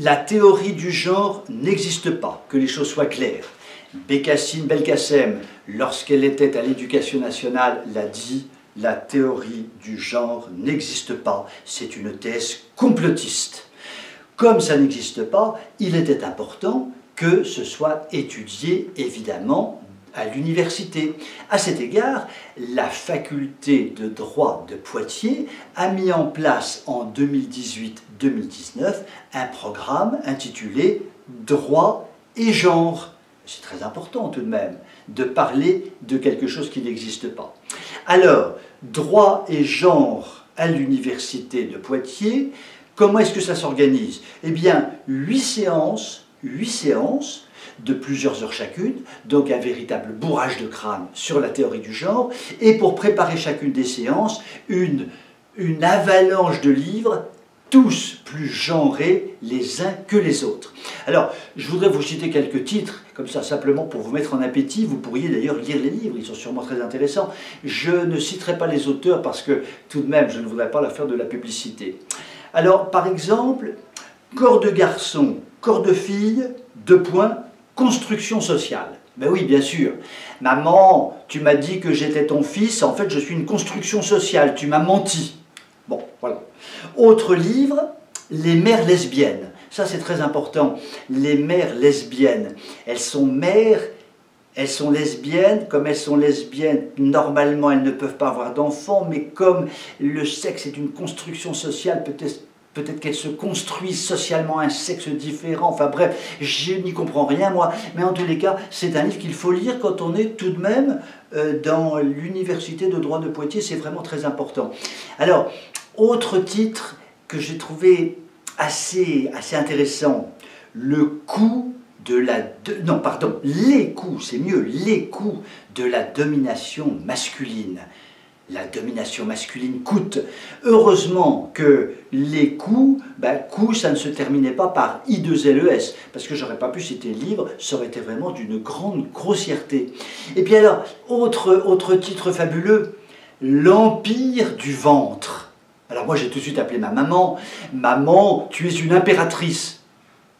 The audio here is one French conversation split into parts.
La théorie du genre n'existe pas, que les choses soient claires. Bécassine Belkacem, lorsqu'elle était à l'Éducation nationale, l'a dit, la théorie du genre n'existe pas, c'est une thèse complotiste. Comme ça n'existe pas, il était important que ce soit étudié, évidemment, à l'université. À cet égard, la faculté de droit de Poitiers a mis en place en 2018-2019 un programme intitulé « Droit et genre ». C'est très important tout de même de parler de quelque chose qui n'existe pas. Alors, droit et genre à l'université de Poitiers, comment est-ce que ça s'organise? Eh bien, 8 séances de plusieurs heures chacune, donc un véritable bourrage de crâne sur la théorie du genre, et pour préparer chacune des séances, une avalanche de livres, tous plus genrés les uns que les autres. Alors, je voudrais vous citer quelques titres, comme ça simplement pour vous mettre en appétit. Vous pourriez d'ailleurs lire les livres, ils sont sûrement très intéressants. Je ne citerai pas les auteurs parce que tout de même, je ne voudrais pas leur faire de la publicité. Alors, par exemple, corps de garçon, corps de fille, 2 points, construction sociale. Ben oui, bien sûr. Maman, tu m'as dit que j'étais ton fils, en fait je suis une construction sociale, tu m'as menti. Bon, voilà. Autre livre, les mères lesbiennes. Ça c'est très important. Les mères lesbiennes, elles sont mères, elles sont lesbiennes, comme elles sont lesbiennes, normalement elles ne peuvent pas avoir d'enfants, mais comme le sexe est une construction sociale, peut-être qu'elles se construisent socialement un sexe différent, enfin bref, je n'y comprends rien moi, mais en tous les cas, c'est un livre qu'il faut lire quand on est tout de même dans l'université de droit de Poitiers, c'est vraiment très important. Alors, autre titre que j'ai trouvé assez intéressant, le coût de la... non, pardon, les coûts, c'est mieux, les coûts de la domination masculine. La domination masculine coûte. Heureusement que les coûts, coûts, ça ne se terminait pas par I2LES, parce que j'aurais pas pu citer le livre, ça aurait été vraiment d'une grande grossièreté. Et puis alors, autre titre fabuleux, l'empire du ventre. Alors moi j'ai tout de suite appelé ma maman, « Maman, tu es une impératrice ».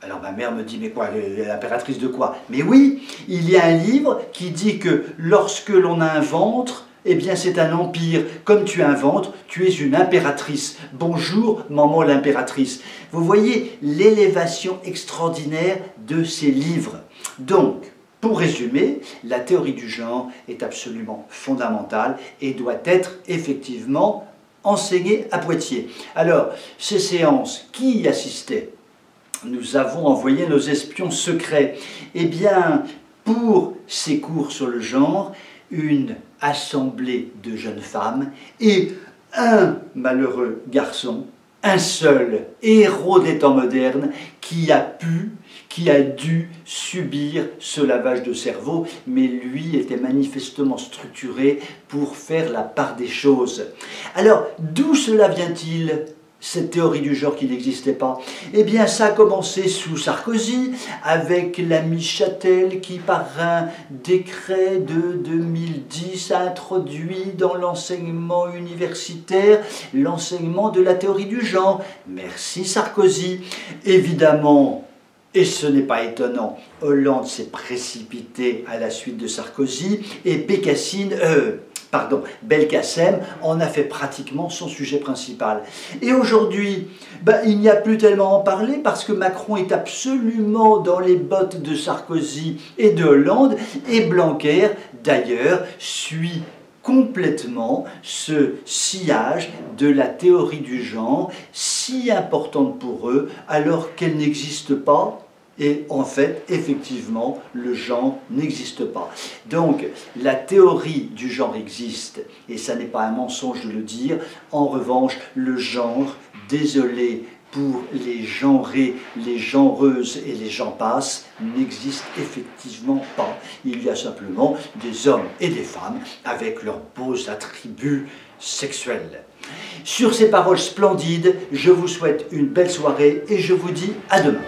Alors ma mère me dit, mais quoi, l'impératrice de quoi? Mais oui, il y a un livre qui dit que lorsque l'on a un ventre, eh bien c'est un empire. Comme tu as un ventre, tu es une impératrice. Bonjour, maman l'impératrice. Vous voyez l'élévation extraordinaire de ces livres. Donc, pour résumer, la théorie du genre est absolument fondamentale et doit être effectivement enseignée à Poitiers. Alors, ces séances, qui y assistait? Nous avons envoyé nos espions secrets. Eh bien, pour ces cours sur le genre, une assemblée de jeunes femmes et un malheureux garçon, un seul héros des temps modernes qui a dû subir ce lavage de cerveau, mais lui était manifestement structuré pour faire la part des choses. Alors, d'où cela vient-il ? Cette théorie du genre qui n'existait pas? Eh bien, ça a commencé sous Sarkozy, avec l'ami Châtel qui, par un décret de 2010, a introduit dans l'enseignement universitaire l'enseignement de la théorie du genre. Merci Sarkozy. Évidemment, et ce n'est pas étonnant, Hollande s'est précipité à la suite de Sarkozy, et Belkacem en a fait pratiquement son sujet principal. Et aujourd'hui, il n'y a plus tellement à en parler parce que Macron est absolument dans les bottes de Sarkozy et de Hollande, et Blanquer, d'ailleurs, suit complètement ce sillage de la théorie du genre, si importante pour eux, alors qu'elle n'existe pas. Et en fait, effectivement, le genre n'existe pas. Donc, la théorie du genre existe, et ça n'est pas un mensonge de le dire. En revanche, le genre, désolé pour les genrés, les genreuses et les gens passent, n'existe effectivement pas. Il y a simplement des hommes et des femmes avec leurs beaux attributs sexuels. Sur ces paroles splendides, je vous souhaite une belle soirée et je vous dis à demain.